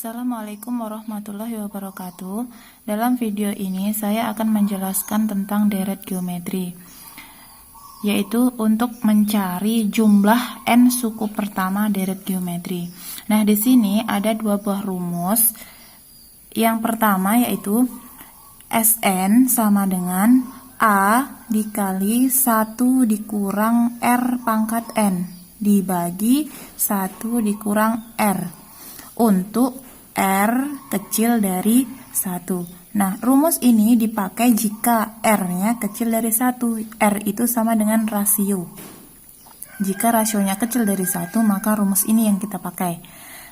Assalamualaikum warahmatullahi wabarakatuh. Dalam video ini saya akan menjelaskan tentang deret geometri, yaitu untuk mencari jumlah n suku pertama deret geometri. Nah, di sini ada dua buah rumus. Yang pertama yaitu Sn sama dengan A dikali 1 dikurang R pangkat n dibagi 1 dikurang R untuk R kecil dari 1. Nah, rumus ini dipakai jika R-nya kecil dari 1. R itu sama dengan rasio. Jika rasionya kecil dari 1, maka rumus ini yang kita pakai.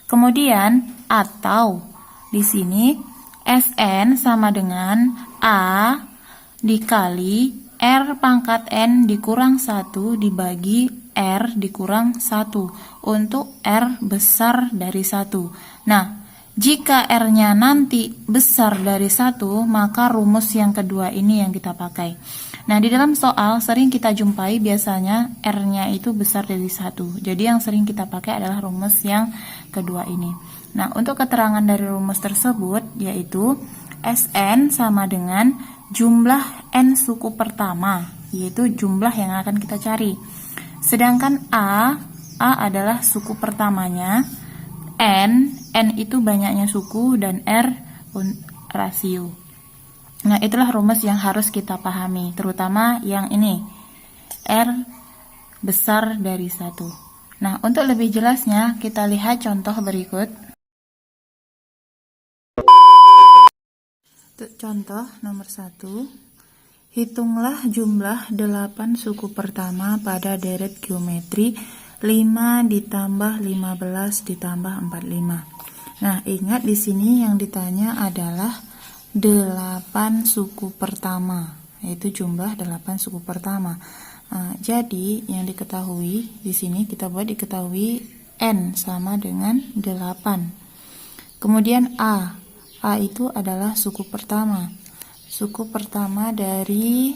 Kemudian, atau di sini Sn sama dengan A dikali R pangkat N dikurang 1 dibagi R dikurang 1 untuk R besar dari 1. Nah, jika R-nya nanti besar dari 1, maka rumus yang kedua ini yang kita pakai. Nah, di dalam soal sering kita jumpai biasanya R-nya itu besar dari 1. Jadi yang sering kita pakai adalah rumus yang kedua ini. Nah, untuk keterangan dari rumus tersebut yaitu Sn sama dengan jumlah n suku pertama, yaitu jumlah yang akan kita cari. Sedangkan A adalah suku pertamanya, N itu banyaknya suku, dan R rasio. Nah, itulah rumus yang harus kita pahami, terutama yang ini, R besar dari 1. Nah, untuk lebih jelasnya, kita lihat contoh berikut. Contoh nomor 1. Hitunglah jumlah 8 suku pertama pada deret geometri 5 ditambah 15 ditambah 45. Nah, ingat di sini yang ditanya adalah 8 suku pertama, yaitu jumlah 8 suku pertama. Jadi yang diketahui di sini kita buat diketahui n sama dengan 8. Kemudian A itu adalah suku pertama. Suku pertama dari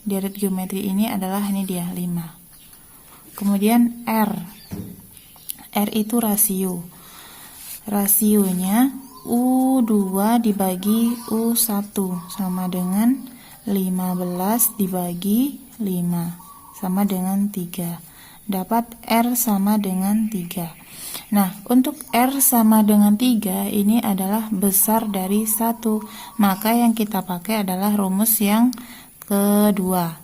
deret geometri ini adalah ini dia 5. Kemudian R itu rasio. Rasionya U2 dibagi U1 sama dengan 15 dibagi 5 sama dengan 3. Dapat R sama dengan 3. Nah, untuk R sama dengan 3 ini adalah besar dari 1. Maka yang kita pakai adalah rumus yang kedua.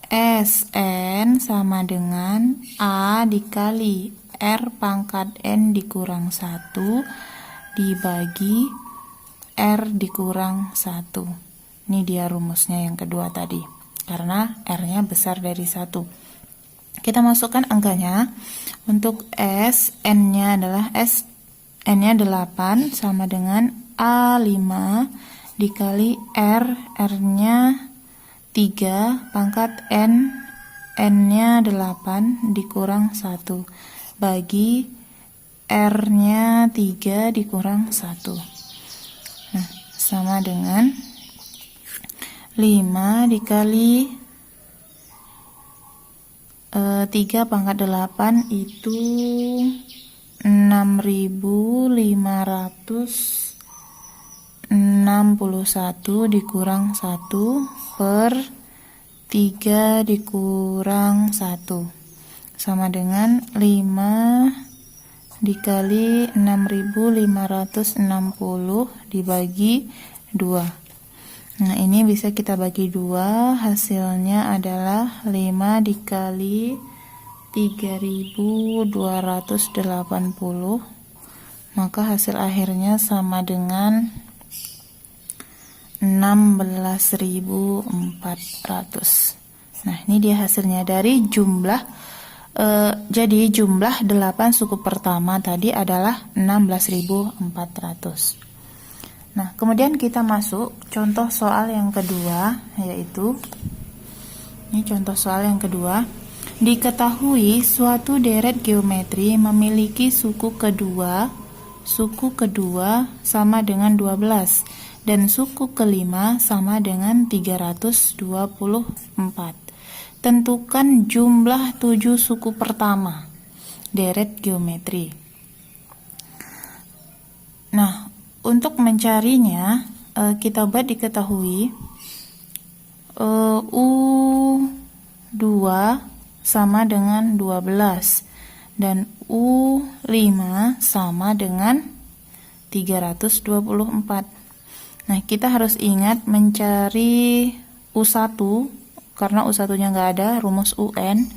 Sn sama dengan A dikali R pangkat N dikurang 1 dibagi R dikurang 1. Ini dia rumusnya yang kedua tadi, karena R-nya besar dari 1. Kita masukkan angkanya. Untuk S, N-nya adalah N-nya 8 sama dengan A5 dikali R-nya 3 pangkat N, N-nya 8 dikurang 1 bagi R-nya 3 dikurang 1. Nah, sama dengan 5 dikali 3 pangkat 8 itu 6.561 dikurang 1 per 3 dikurang 1 sama dengan 5 dikali 6.560 dibagi 2. Nah, ini bisa kita bagi 2, hasilnya adalah 5 dikali 3.280, maka hasil akhirnya sama dengan 16.400. Nah, ini dia hasilnya dari jumlah, jadi jumlah 8 suku pertama tadi adalah 16.400. Nah, kemudian kita masuk contoh soal yang kedua, yaitu ini contoh soal yang kedua. Diketahui suatu deret geometri memiliki suku kedua sama dengan 12 dan suku kelima sama dengan 324. Tentukan jumlah 7 suku pertama deret geometri. Nah, untuk mencarinya kita buat diketahui U2 sama dengan 12 dan U5 sama dengan 324. Nah, kita harus ingat mencari U1 karena U1-nya nggak ada, rumus UN.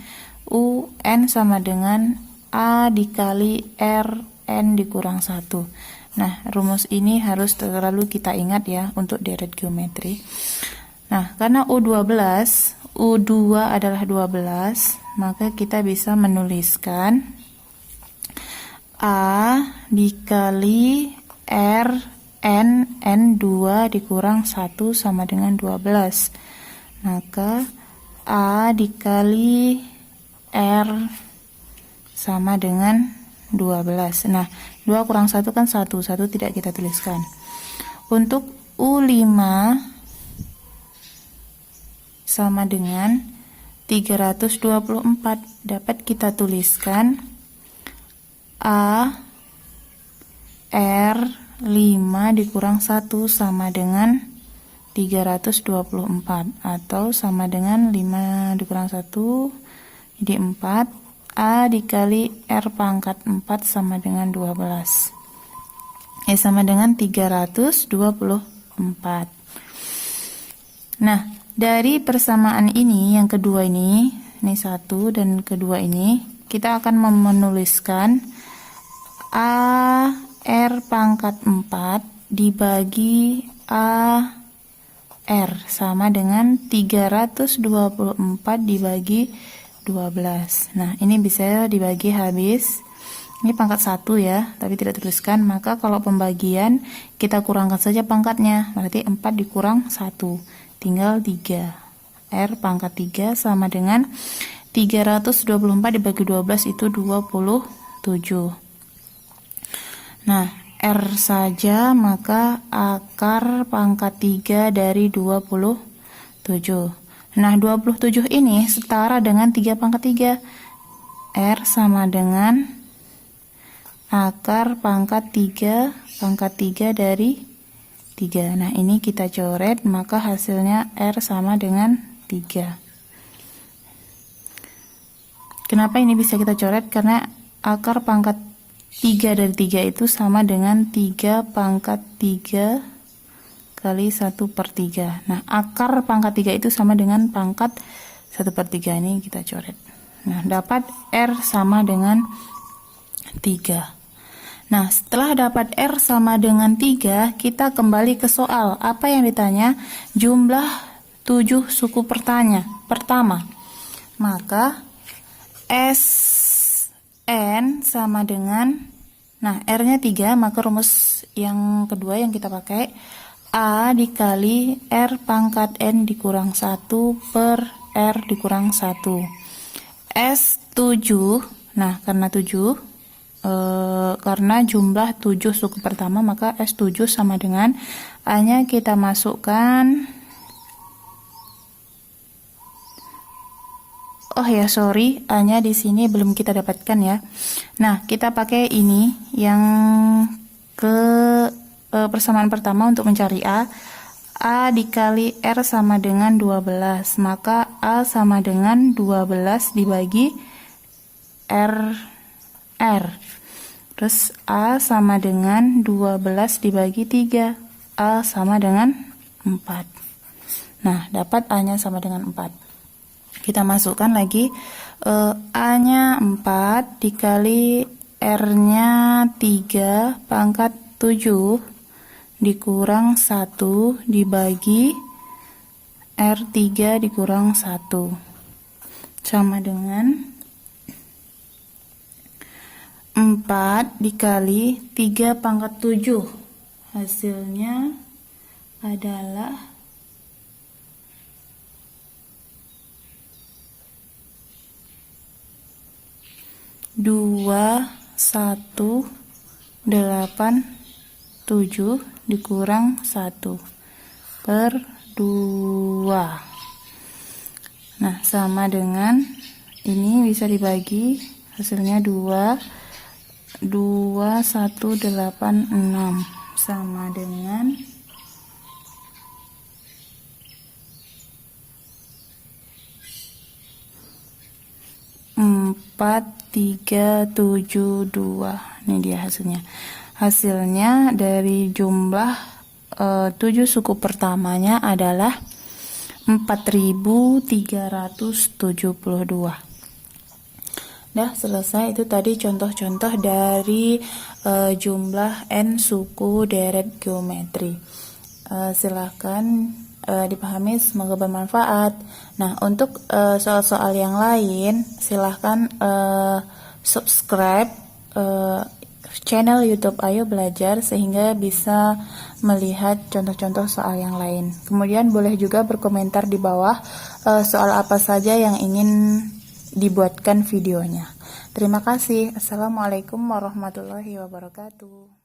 UN sama dengan A dikali RN dikurang 1. Nah, rumus ini harus selalu kita ingat ya untuk deret geometri. Nah, karena U2 adalah 12, maka kita bisa menuliskan A dikali N2 dikurang 1 sama dengan 12. Maka A dikali R sama dengan 12. Nah, 2 kurang 1 kan 1 tidak kita tuliskan. Untuk U5 sama dengan 324 dapat kita tuliskan A R5 dikurang 1 sama dengan 324 atau sama dengan 5 dikurang 1 jadi 4. A dikali R pangkat 4 sama dengan 12 sama dengan 324. Nah, dari persamaan ini yang kedua ini 1 dan kedua ini kita akan menuliskan A R pangkat 4 dibagi A R sama dengan 324 dibagi 12. Nah, ini bisa dibagi habis. Ini pangkat 1 ya, tapi tidak tuliskan. Maka kalau pembagian kita kurangkan saja pangkatnya. Berarti 4 dikurang 1, tinggal 3. R pangkat 3 sama dengan 324 dibagi 12 itu 27. Nah, R saja, maka akar pangkat 3 dari 27. Nah, 27 ini setara dengan 3 pangkat 3. R sama dengan akar pangkat 3 dari 3. Nah, ini kita coret, maka hasilnya R sama dengan 3. Kenapa ini bisa kita coret? Karena akar pangkat 3 dari 3 itu sama dengan 3 pangkat 3 kali 1/3. Nah, akar pangkat 3 itu sama dengan pangkat 1/3. Ini kita coret. Nah, dapat R sama dengan 3. Nah, setelah dapat R sama dengan 3, kita kembali ke soal. Apa yang ditanya? Jumlah 7 suku pertama. Maka SN sama dengan, nah, R-nya 3, maka rumus yang kedua yang kita pakai A dikali R pangkat N dikurang 1 per R dikurang 1. S7, nah karena 7, karena jumlah 7 suku pertama, maka S7 sama dengan A-nya kita masukkan. Oh ya, sorry, A-nya di sini belum kita dapatkan ya. Nah, kita pakai ini yang ke persamaan pertama untuk mencari A. A dikali R sama dengan 12, maka A sama dengan 12 dibagi R. Terus A sama dengan 12 dibagi 3, A sama dengan 4. Nah, dapat A-nya sama dengan 4. Kita masukkan lagi A-nya 4 dikali R-nya 3 pangkat 7 dikurang 1 dibagi R3 dikurang 1 sama dengan 4 dikali 3 pangkat 7. Hasilnya adalah 2,187 dikurang 1/2. Nah, sama dengan ini bisa dibagi, hasilnya 2. 2186 sama dengan 4372. Ini dia hasilnya. Hasilnya dari jumlah 7 suku pertamanya adalah 4372. Dah selesai. Itu tadi contoh-contoh dari jumlah n suku deret geometri. Silahkan dipahami, semoga bermanfaat. Nah, untuk soal-soal yang lain silahkan subscribe channel YouTube Ayo Belajar sehingga bisa melihat contoh-contoh soal yang lain. Kemudian boleh juga berkomentar di bawah soal apa saja yang ingin dibuatkan videonya. Terima kasih. Assalamualaikum warahmatullahi wabarakatuh.